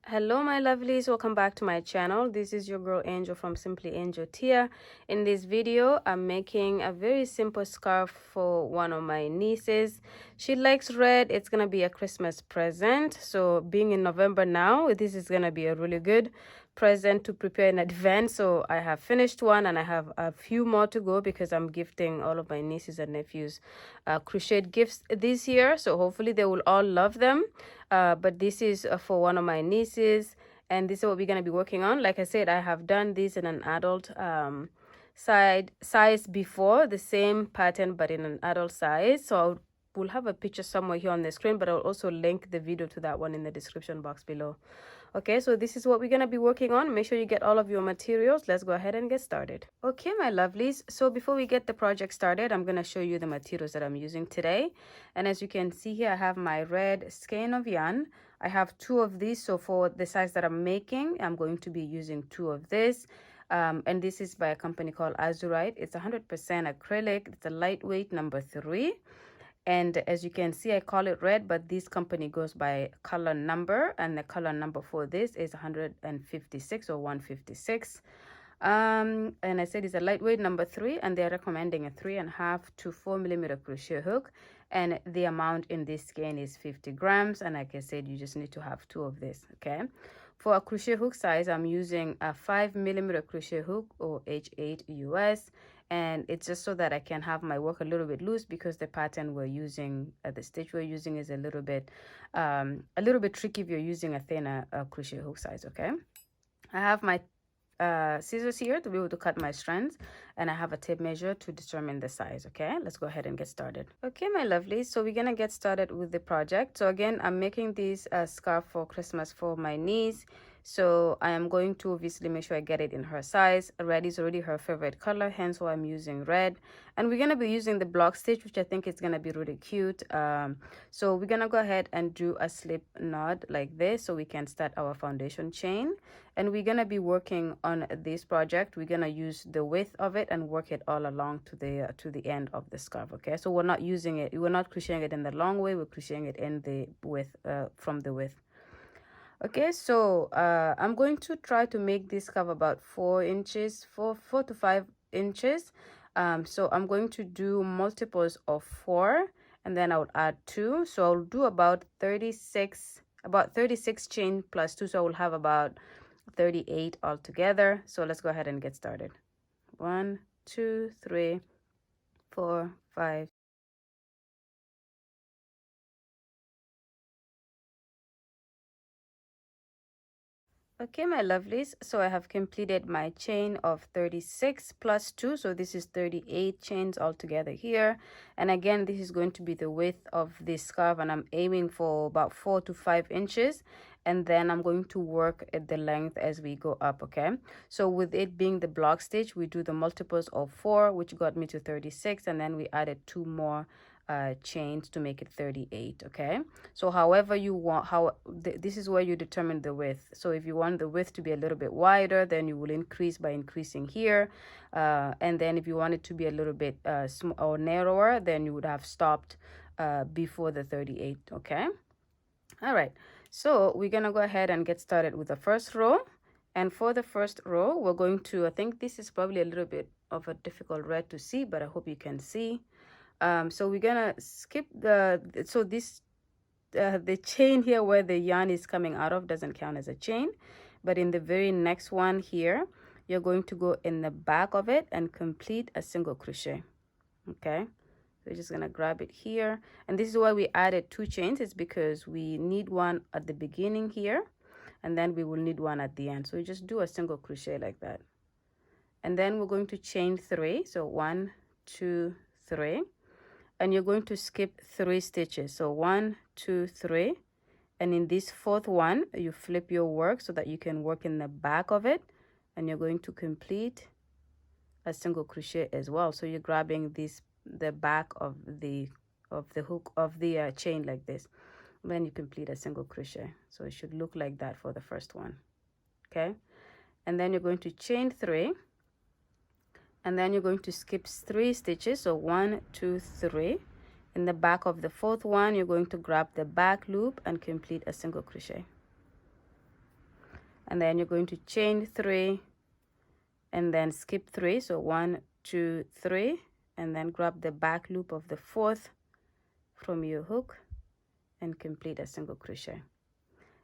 Hello my lovelies, welcome back to my channel. This is your girl Angel from Simply Angel Tia. In this video I'm making a very simple scarf for one of my nieces. She likes red. It's gonna be a Christmas present, so being in November now, this is gonna be a really good present to prepare in advance. So I have finished one and I have a few more to go because I'm gifting all of my nieces and nephews crocheted gifts this year, so hopefully they will all love them. But this is for one of my nieces, and this is what we're going to be working on. Like I said, I have done this in an adult size before, the same pattern but in an adult size. So we'll have a picture somewhere here on the screen, but I'll also link the video to that one in the description box below. Okay, so this is what we're going to be working on. Make sure you get all of your materials. Let's go ahead and get started. Okay, my lovelies, so before we get the project started, I'm going to show you the materials that I'm using today. And as you can see here, I have my red skein of yarn. I have two of these, so for the size that I'm making, I'm going to be using two of this. And this is by a company called Azurite. It's 100% acrylic. It's a lightweight number 3. And as you can see, I call it red, but this company goes by color number, and the color number for this is 156 or 156. And I said it's a lightweight number 3, and they're recommending a 3.5 to 4 millimeter crochet hook, and the amount in this skein is 50 grams. And like I said, you just need to have two of this. Okay, for a crochet hook size, I'm using a 5 millimeter crochet hook or H8 US, and it's just so that I can have my work a little bit loose because the pattern we're using, the stitch we're using is a little bit tricky if you're using a thinner crochet hook size. Okay, I have my scissors here to be able to cut my strands, and I have a tape measure to determine the size. Okay, let's go ahead and get started. Okay, my lovely, so we're gonna get started with the project. So again, I'm making this scarf for Christmas for my niece, so I am going to obviously make sure I get it in her size. Red is already her favorite color, hence why I'm using red. And we're gonna be using the block stitch, which I think is gonna be really cute. So we're gonna go ahead and do a slip knot like this so we can start our foundation chain. And we're gonna be working on this project. We're gonna use the width of it and work it all along to the end of the scarf. Okay, so we're not crocheting it in the long way, we're crocheting it in the width, from the width. Okay, so I'm going to try to make this scarf about 4 to 5 inches. So I'm going to do multiples of 4, and then I'll add 2. So I'll do about 36 chain plus 2, so I will have about 38 altogether. So let's go ahead and get started. 1, 2, 3, 4, 5. Okay, my lovelies, so I have completed my chain of 36 plus 2, so this is 38 chains altogether here. And again, this is going to be the width of this scarf, and I'm aiming for about 4 to 5 inches, and then I'm going to work at the length as we go up. Okay, so with it being the block stitch, we do the multiples of 4, which got me to 36, and then we added 2 more chains to make it 38. Okay, so however you want, this is where you determine the width. So if you want the width to be a little bit wider, then you will increase by increasing here, and then if you want it to be a little bit or narrower, then you would have stopped before the 38. Okay, all right, so we're gonna go ahead and get started with the first row. And for the first row, we're going to, I think this is probably a little bit of a difficult red to see, but I hope you can see. So we're gonna skip the chain here where the yarn is coming out of doesn't count as a chain, but in the very next one here, you're going to go in the back of it and complete a single crochet. Okay, so we're just gonna grab it here, and this is why we added 2 chains. It's because we need one at the beginning here, and then we will need one at the end. So you just do a single crochet like that, and then we're going to chain 3. So 1, 2, 3. And you're going to skip 3 stitches. So 1, 2, 3, and in this 4th one you flip your work so that you can work in the back of it, and you're going to complete a single crochet as well. So you're grabbing the back of the hook of the chain like this, and then you complete a single crochet. So it should look like that for the first one. Okay, and then you're going to chain 3, and then you're going to skip 3 stitches. So 1, 2, 3. In the back of the 4th one, you're going to grab the back loop and complete a single crochet. and then you're going to chain 3 and then skip 3. So 1, 2, 3, and then grab the back loop of the 4th from your hook and complete a single crochet.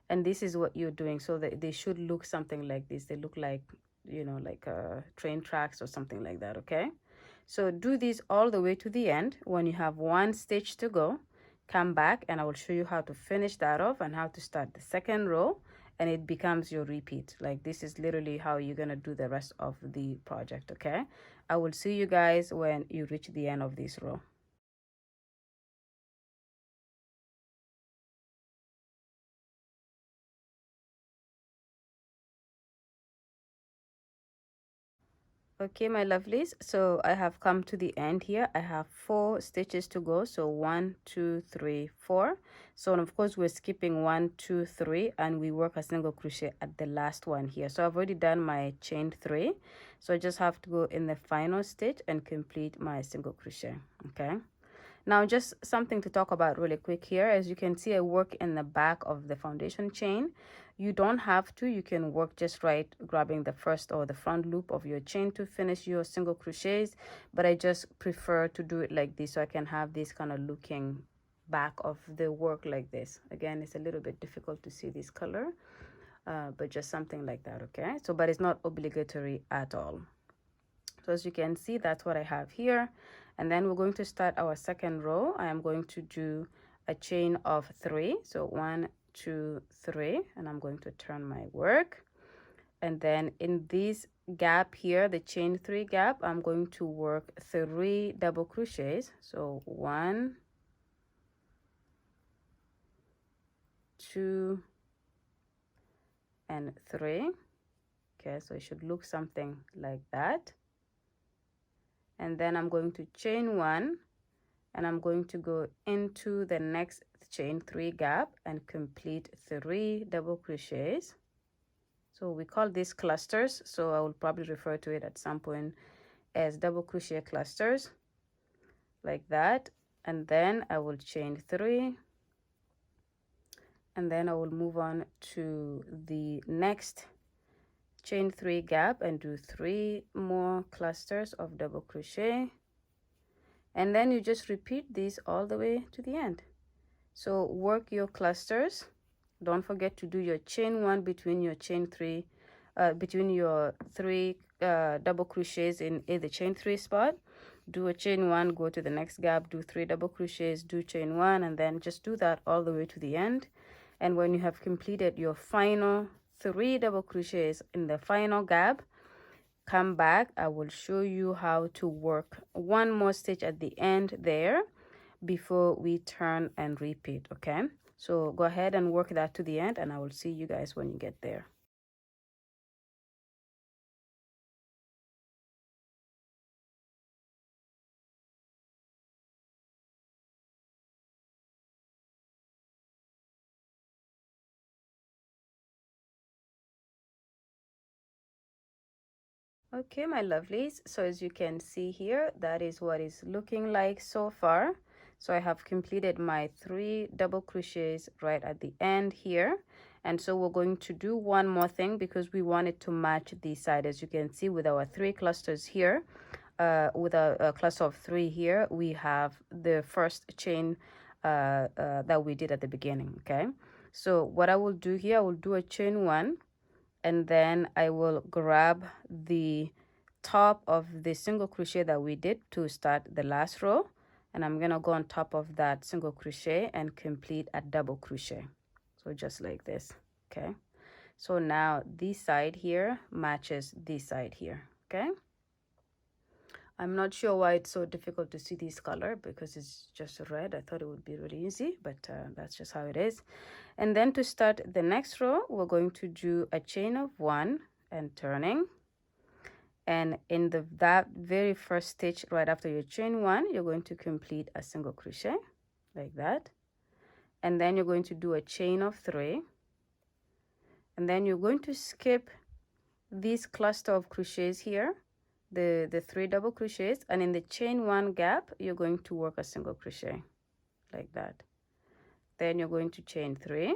And this is what you're doing, so that they should look something like this. They look like, you know, like train tracks or something like that. Okay, so do this all the way to the end. When you have 1 stitch to go, come back and I will show you how to finish that off and how to start the second row, and it becomes your repeat. Like, this is literally how you're gonna do the rest of the project. Okay, I will see you guys when you reach the end of this row. Okay, my lovelies, so I have come to the end here. I have 4 stitches to go, so 1, 2, 3, 4. So of course we're skipping 1, 2, 3, and we work a single crochet at the last one here. So I've already done my chain 3, so I just have to go in the final stitch and complete my single crochet. Okay, now just something to talk about really quick here. As you can see, I work in the back of the foundation chain. You don't have to, you can work just right grabbing the first or the front loop of your chain to finish your single crochets, but I just prefer to do it like this so I can have this kind of looking back of the work like this. Again, it's a little bit difficult to see this color, but just something like that. Okay, so but it's not obligatory at all. So as you can see, that's what I have here. And then we're going to start our second row. I am going to do a chain of 3. So 1, 2, 3, and I'm going to turn my work. And then in this gap here, the chain 3 gap, I'm going to work 3 double crochets. So 1, 2, and 3. Okay, so it should look something like that. And then I'm going to chain 1, and I'm going to go into the next chain 3 gap and complete 3 double crochets. So we call these clusters, so I will probably refer to it at some point as double crochet clusters, like that. And then I will chain 3, and then I will move on to the next chain 3 gap and do 3 more clusters of double crochet, and then you just repeat this all the way to the end. So work your clusters. Don't forget to do your chain 1 between your chain 3 between your 3 double crochets in the chain 3 spot. Do a chain 1, go to the next gap, do 3 double crochets, do chain 1, and then just do that all the way to the end. And when you have completed your final 3 double crochets in the final gap, come back. I will show you how to work 1 more stitch at the end there before we turn and repeat. Okay, so go ahead and work that to the end, and I will see you guys when you get there. Okay, my lovelies, so as you can see here, that is what it's looking like so far. So I have completed my 3 double crochets right at the end here, and so we're going to do one more thing because we want it to match the side. As you can see, with our 3 clusters here, with a cluster of 3 here, we have the first chain that we did at the beginning. Okay, so what I will do here, I will do a chain 1, and then I will grab the top of the single crochet that we did to start the last row, and I'm gonna go on top of that single crochet and complete a double crochet. So just like this. Okay, so now this side here matches this side here. Okay, I'm not sure why it's so difficult to see this color because it's just red. I thought it would be really easy, but that's just how it is. And then to start the next row, we're going to do a chain of 1 and turning. And in that very first stitch right after your chain 1, you're going to complete a single crochet like that. And then you're going to do a chain of 3. And then you're going to skip this cluster of crochets here, the 3 double crochets, and in the chain 1 gap, you're going to work a single crochet like that. Then you're going to chain 3,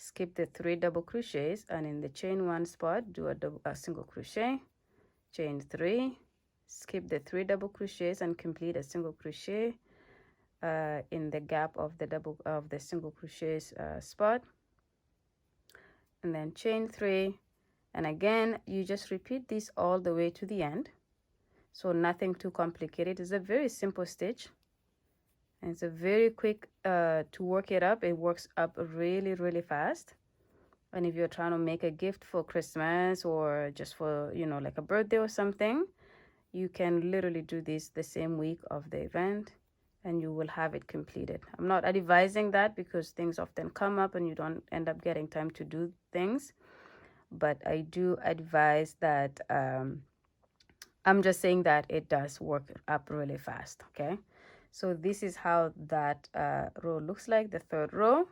skip the 3 double crochets, and in the chain 1 spot do a single crochet, chain 3, skip the 3 double crochets and complete a single crochet in the gap of the single crochets spot, and then chain 3, and again you just repeat this all the way to the end. So nothing too complicated. It's a very simple stitch, and it's a very quick to work it up. It works up really, really fast. And if you're trying to make a gift for Christmas or just for, you know, like a birthday or something, you can literally do this the same week of the event and you will have it completed. I'm not advising that because things often come up and you don't end up getting time to do things, but I do advise that I'm just saying that it does work up really fast. Okay, so this is how that row looks like, the third row,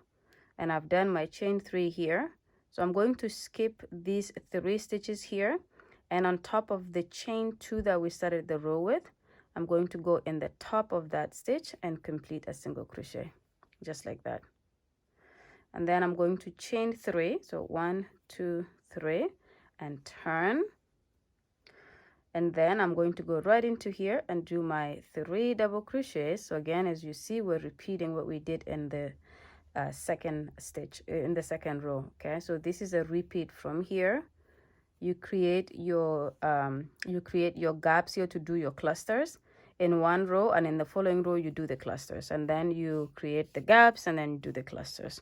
and I've done my chain 3 here. So I'm going to skip these 3 stitches here, and on top of the chain 2 that we started the row with, I'm going to go in the top of that stitch and complete a single crochet, just like that. And then I'm going to chain 3, so 1, 2, 3, and turn. And then I'm going to go right into here and do my 3 double crochets. So again, as you see, we're repeating what we did in the second stitch in the second row. Okay, so this is a repeat from here. You create your gaps here to do your clusters in one row, and in the following row you do the clusters, and then you create the gaps and then you do the clusters,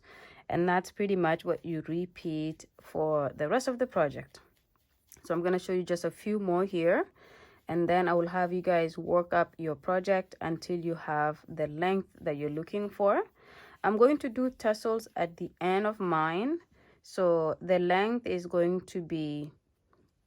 and that's pretty much what you repeat for the rest of the project. So I'm going to show you just a few more here, and then I will have you guys work up your project until you have the length that you're looking for. I'm going to do tassels at the end of mine, so the length is going to be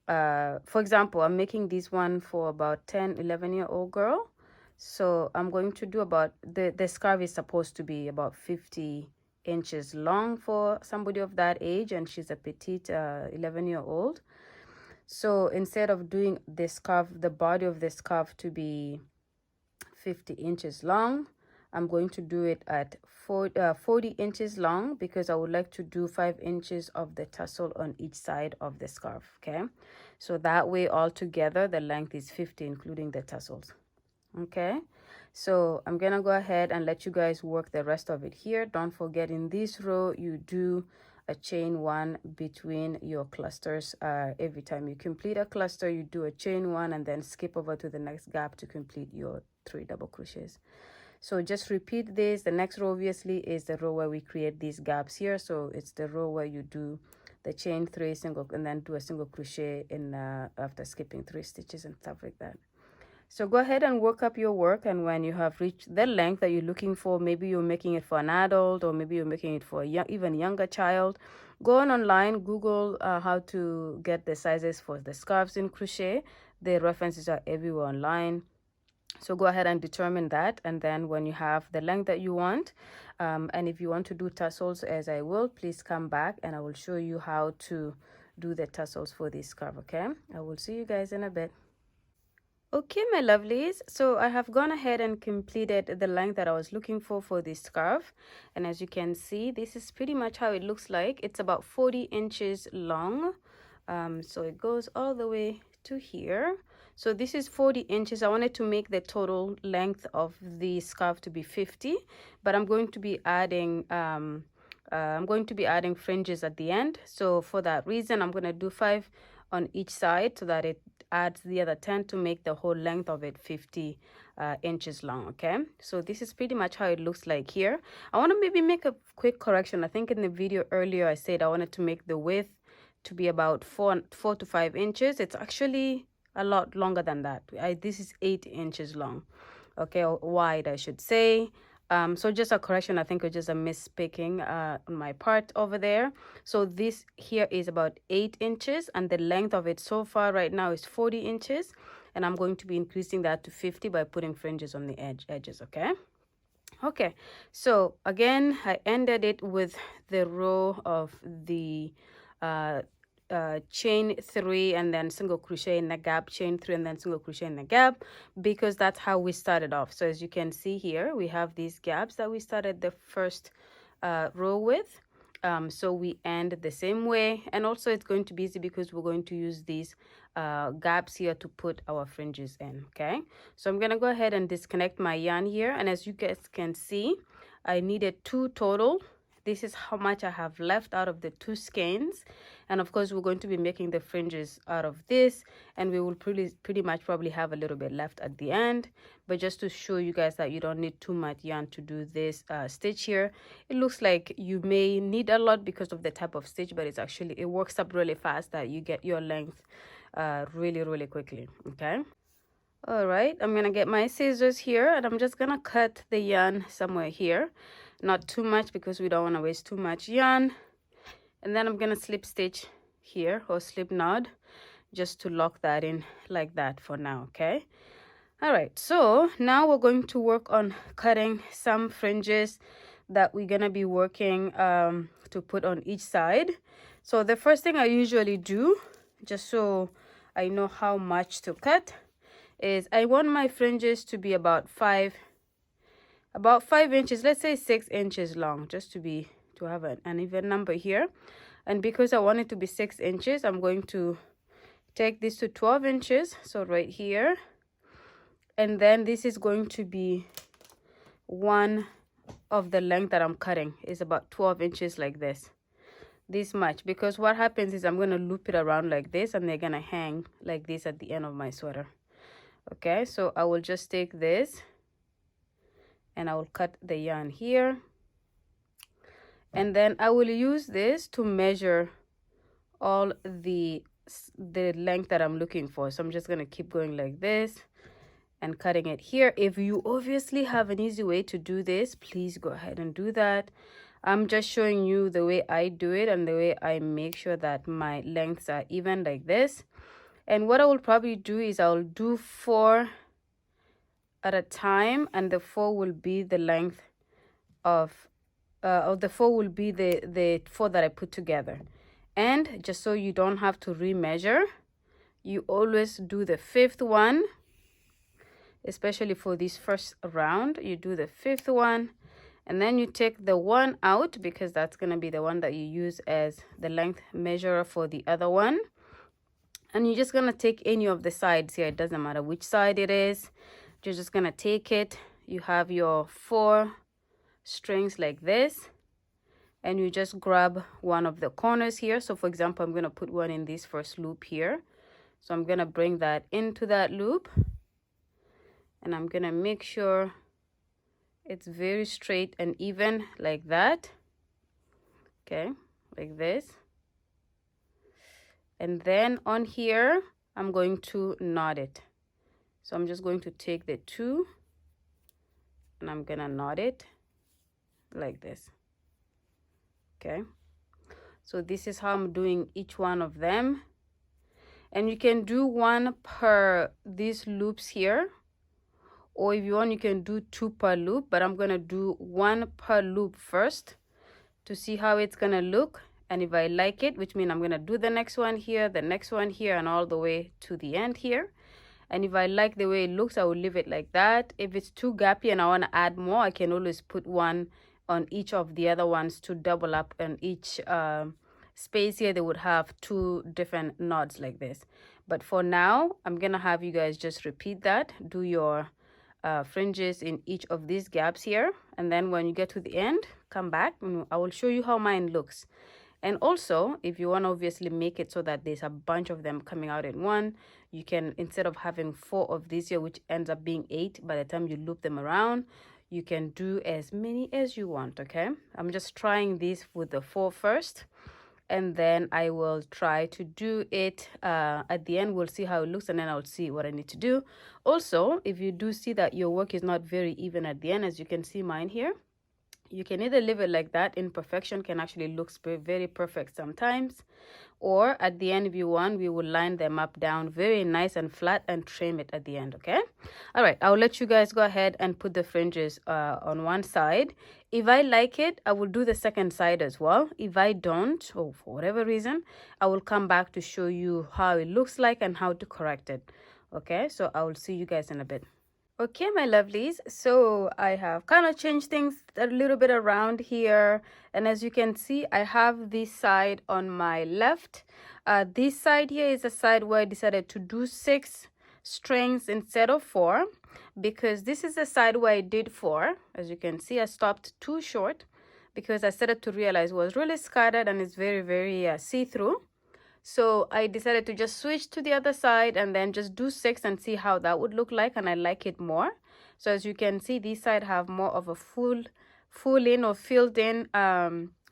for example, I'm making this one for about 10-11-year-old girl, so I'm going to do about the scarf is supposed to be about 50 inches long for somebody of that age, and she's a petite 11-year-old. So instead of doing the scarf, the body of the scarf to be 50 inches long, I'm going to do it at 40 inches long, because I would like to do 5 inches of the tassel on each side of the scarf. Okay, so that way altogether the length is 50, including the tassels. Okay, so I'm gonna go ahead and let you guys work the rest of it here. Don't forget, in this row you do a chain 1 between your clusters. Every time you complete a cluster, you do a chain 1 and then skip over to the next gap to complete your 3 double crochets. So just repeat this. The next row obviously is the row where we create these gaps here. So it's the row where you do the chain 3 single and then do a single crochet in after skipping 3 stitches and stuff like that. So go ahead and work up your work, and when you have reached the length that you're looking for, maybe you're making it for an adult or maybe you're making it for a even younger child, go on online, Google how to get the sizes for the scarves in crochet. The references are everywhere online. So go ahead and determine that, and then when you have the length that you want, and if you want to do tassels, as I will, please come back and I will show you how to do the tassels for this scarf. Okay, I will see you guys in a bit. Okay, my lovelies, so I have gone ahead and completed the length that I was looking for this scarf, and as you can see, this is pretty much how it looks like. It's about 40 inches long, so it goes all the way to here. So this is 40 inches. I wanted to make the total length of the scarf to be 50, but I'm going to be adding fringes at the end. So for that reason, I'm going to do 5 on each side so that it adds the other 10 to make the whole length of it 50 inches long. Okay, so this is pretty much how it looks like here. I want to maybe make a quick correction. I think in the video earlier I said I wanted to make the width to be about 4 to 5 inches. It's actually a lot longer than that. This is 8 inches long, okay, or wide I should say. So just a correction, I think it's just a mispicking on my part over there. So this here is about 8 inches, and the length of it so far right now is 40 inches, and I'm going to be increasing that to 50 by putting fringes on the edges. Okay, so again, I ended it with the row of the chain 3 and then single crochet in the gap, chain 3 and then single crochet in the gap, because that's how we started off. So as you can see here, we have these gaps that we started the first row with, so we end the same way. And also it's going to be easy because we're going to use these gaps here to put our fringes in. Okay, so I'm gonna go ahead and disconnect my yarn here, and as you guys can see, I needed 2 total. This is how much I have left out of the 2 skeins, and of course we're going to be making the fringes out of this, and we will pretty much probably have a little bit left at the end. But just to show you guys that you don't need too much yarn to do this stitch here. It looks like you may need a lot because of the type of stitch, but it's actually, it works up really fast that you get your length really quickly. Okay, all right, I'm gonna get my scissors here, and I'm just gonna cut the yarn somewhere here, not too much because we don't want to waste too much yarn. And then I'm gonna slip stitch here, or slip knot, just to lock that in like that for now. Okay, all right, so now we're going to work on cutting some fringes that we're gonna be working to put on each side. So the first thing I usually do, just so I know how much to cut, is I want my fringes to be about 5 inches, let's say 6 inches long, just to have an even number here. And because I want it to be 6 inches, I'm going to take this to 12 inches, so right here. And then this is going to be one of the length that I'm cutting is about 12 inches, like this much, because what happens is I'm going to loop it around like this, and they're going to hang like this at the end of my sweater. Okay, so I will just take this and I will cut the yarn here, and then I will use this to measure all the length that I'm looking for. So I'm just going to keep going like this and cutting it here. If you obviously have an easy way to do this, please go ahead and do that. I'm just showing you the way I do it and the way I make sure that my lengths are even, like this. And what I will probably do is I'll do 4 at a time, and the 4 will be the length of the 4 will be the 4 that I put together. And just so you don't have to remeasure, you always do the 5th one, especially for this first round. You do the 5th one, and then you take the 1 out, because that's going to be the one that you use as the length measure for the other one. And you're just going to take any of the sides here. It doesn't matter which side it is. You're just going to take it. You have your 4 strings like this, and you just grab one of the corners here. So for example, I'm going to put one in this first loop here. So I'm going to bring that into that loop, and I'm going to make sure it's very straight and even, like that. Okay, like this. And then on here, I'm going to knot it. So I'm just going to take the 2 and I'm going to knot it like this. Okay, so this is how I'm doing each one of them. And you can do 1 per these loops here, or if you want, you can do 2 per loop, but I'm going to do 1 per loop first to see how it's going to look. And if I like it, which means I'm going to do the next one here, the next one here, and all the way to the end here. And if I like the way it looks, I will leave it like that. If it's too gappy and I want to add more, I can always put 1 on each of the other ones to double up. And each space here, they would have 2 different knots like this. But for now, I'm going to have you guys just repeat that. Do your fringes in each of these gaps here. And then when you get to the end, come back and I will show you how mine looks. And also, if you want to obviously make it so that there's a bunch of them coming out in one, you can, instead of having 4 of these here, which ends up being 8 by the time you loop them around, you can do as many as you want. Okay, I'm just trying this with the 4 first, and then I will try to do it at the end. We'll see how it looks, and then I'll see what I need to do. Also, if you do see that your work is not very even at the end, as you can see mine here, you can either leave it like that. Imperfection can actually look very perfect sometimes, or at the end, if you want, we will line them up down very nice and flat and trim it at the end. Okay, all right, I'll let you guys go ahead and put the fringes on one side. If I like it, I will do the second side as well. If I don't, or for whatever reason, I will come back to show you how it looks like and how to correct it. Okay, so I will see you guys in a bit. Okay, my lovelies, so I have kind of changed things a little bit around here, and as you can see, I have this side on my left. This side here is a side where I decided to do 6 strings instead of 4, because this is the side where I did 4. As you can see, I stopped too short because I started to realize it was really scattered and it's very see-through. So I decided to just switch to the other side and then just do 6 and see how that would look like, and I like it more. So as you can see, this side have more of a full in or filled in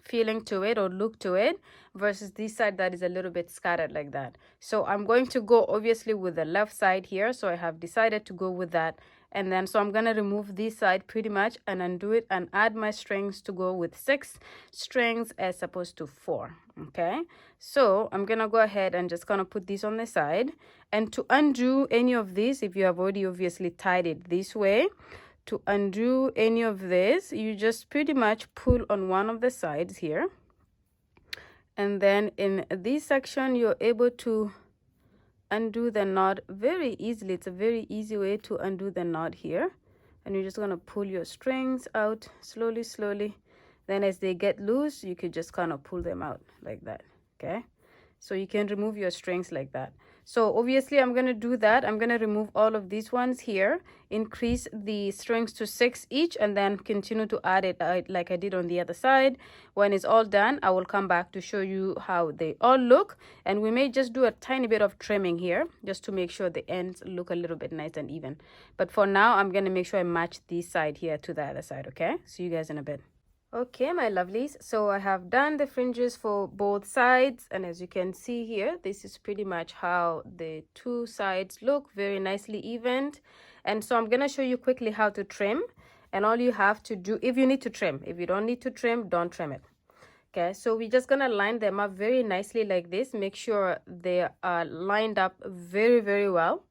feeling to it or look to it, versus this side that is a little bit scattered like that. So I'm going to go obviously with the left side here, so I have decided to go with that. And then so I'm gonna remove this side pretty much and undo it and add my strings to go with 6 strings as opposed to 4. Okay, so I'm gonna go ahead and just gonna put this on the side. And to undo any of this, if you have already obviously tied it this way, to undo any of this, you just pretty much pull on one of the sides here, and then in this section you're able to undo the knot very easily. It's a very easy way to undo the knot here, and you're just going to pull your strings out slowly. Then as they get loose, you could just kind of pull them out like that. Okay, so you can remove your strings like that. So obviously I'm going to do that. I'm going to remove all of these ones here, increase the strings to 6 each, and then continue to add it like I did on the other side. When it's all done, I will come back to show you how they all look, and we may just do a tiny bit of trimming here just to make sure the ends look a little bit nice and even. But for now, I'm going to make sure I match this side here to the other side. Okay, see you guys in a bit. Okay, my lovelies, so I have done the fringes for both sides, and as you can see here, this is pretty much how the 2 sides look, very nicely evened. And so I'm gonna show you quickly how to trim, and all you have to do, if you need to trim, if you don't need to trim, don't trim it. Okay, so we're just gonna line them up very nicely like this. Make sure they are lined up very well.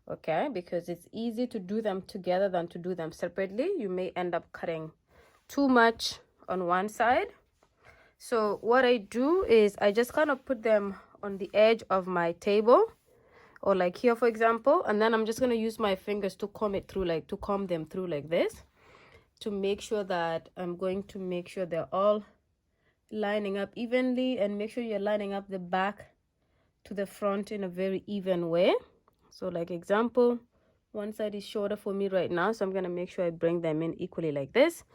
Okay, because it's easy to do them together than to do them separately. You may end up cutting too much on one side. So what I do is I just kind of put them on the edge of my table, or like here for example, and then I'm just going to use my fingers to comb them through like this, to make sure that I'm going to make sure they're all lining up evenly, and make sure you're lining up the back to the front in a very even way. So like example, one side is shorter for me right now, so I'm going to make sure I bring them in equally like this.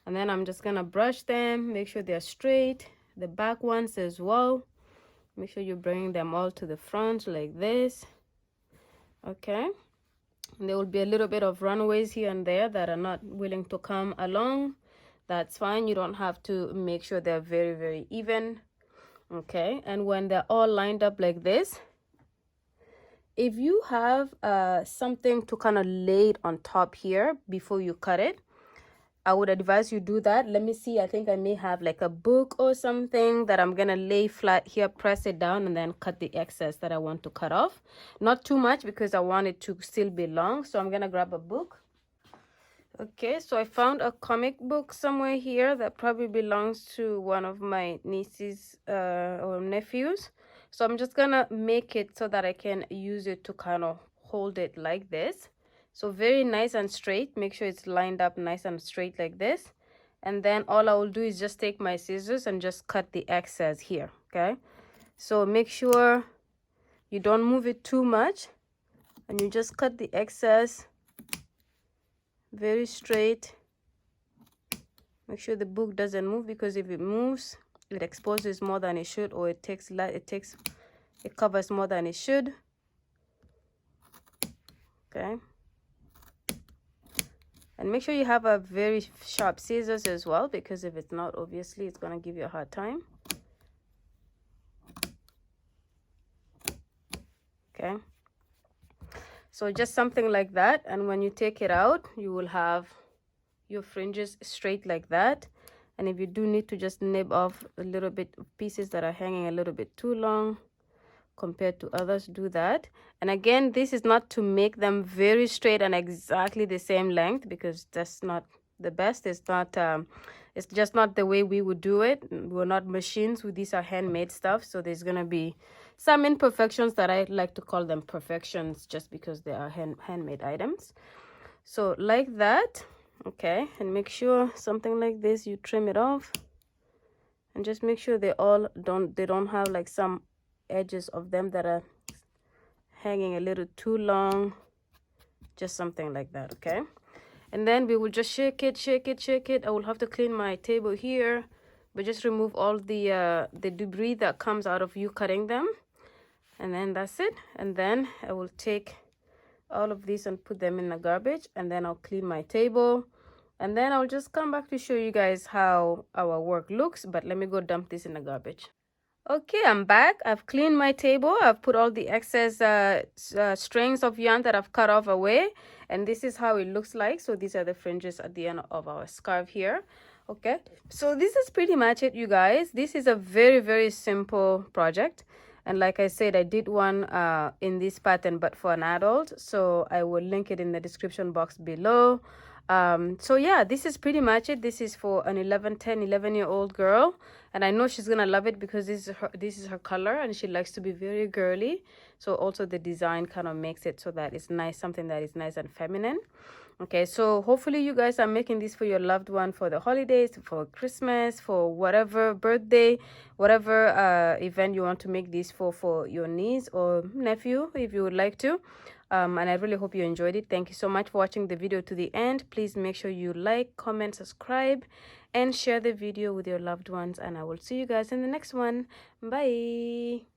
And then I'm just gonna brush them, make sure they're straight, the back ones as well. Make sure you bring them all to the front like this. Okay, and there will be a little bit of runaways here and there that are not willing to come along. That's fine, you don't have to make sure they're very even. Okay, and when they're all lined up like this, if you have something to kind of lay it on top here before you cut it, I would advise you do that. Let me see, I think I may have like a book or something that I'm gonna lay flat here, press it down, and then cut the excess that I want to cut off. Not too much because I want it to still be long, so I'm gonna grab a book. Okay, so I found a comic book somewhere here that probably belongs to one of my nieces or nephews. So I'm just gonna make it so that I can use it to kind of hold it like this. So very nice and straight. Make sure it's lined up nice and straight like this. And then all I will do is just take my scissors and just cut the excess here. Okay, so make sure you don't move it too much, and you just cut the excess very straight. Make sure the book doesn't move, because if it moves, it exposes more than it should, or it covers more than it should. Okay, and make sure you have a very sharp scissors as well, because if it's not, obviously it's going to give you a hard time. Okay, so just something like that, and when you take it out, you will have your fringes straight like that. And if you do need to just nib off a little bit of pieces that are hanging a little bit too long compared to others, do that. And again, this is not to make them very straight and exactly the same length, because that's not the best. It's not it's just not the way we would do it. We're not machines. These are handmade stuff, so there's gonna be some imperfections that I like to call them perfections, just because they are handmade items. So like that. Okay, and make sure something like this, you trim it off, and just make sure they don't have like some edges of them that are hanging a little too long, just something like that. Okay, and then we will just shake it, shake it, shake it. I will have to clean my table here, but just remove all the debris that comes out of you cutting them, and then that's it. And then I will take all of these and put them in the garbage, and then I'll clean my table, and then I'll just come back to show you guys how our work looks. But let me go dump this in the garbage. Okay, I'm back. I've cleaned my table. I've put all the excess strings of yarn that I've cut off away, and this is how it looks like. So these are the fringes at the end of our scarf here. Okay, so this is pretty much it, you guys. This is a very, very simple project, and like I said, I did one in this pattern but for an adult, so I will link it in the description box below. So yeah, this is pretty much it. This is for an 11-year-old girl, and I know she's gonna love it because this is her color, and she likes to be very girly. So also the design kind of makes it so that it's nice, something that is nice and feminine. Okay, so hopefully you guys are making this for your loved one for the holidays, for Christmas, for whatever birthday, whatever event you want to make this for your niece or nephew, if you would like to. And I really hope you enjoyed it. Thank you so much for watching the video to the end. Please make sure you like, comment, subscribe, and share the video with your loved ones. And I will see you guys in the next one. Bye.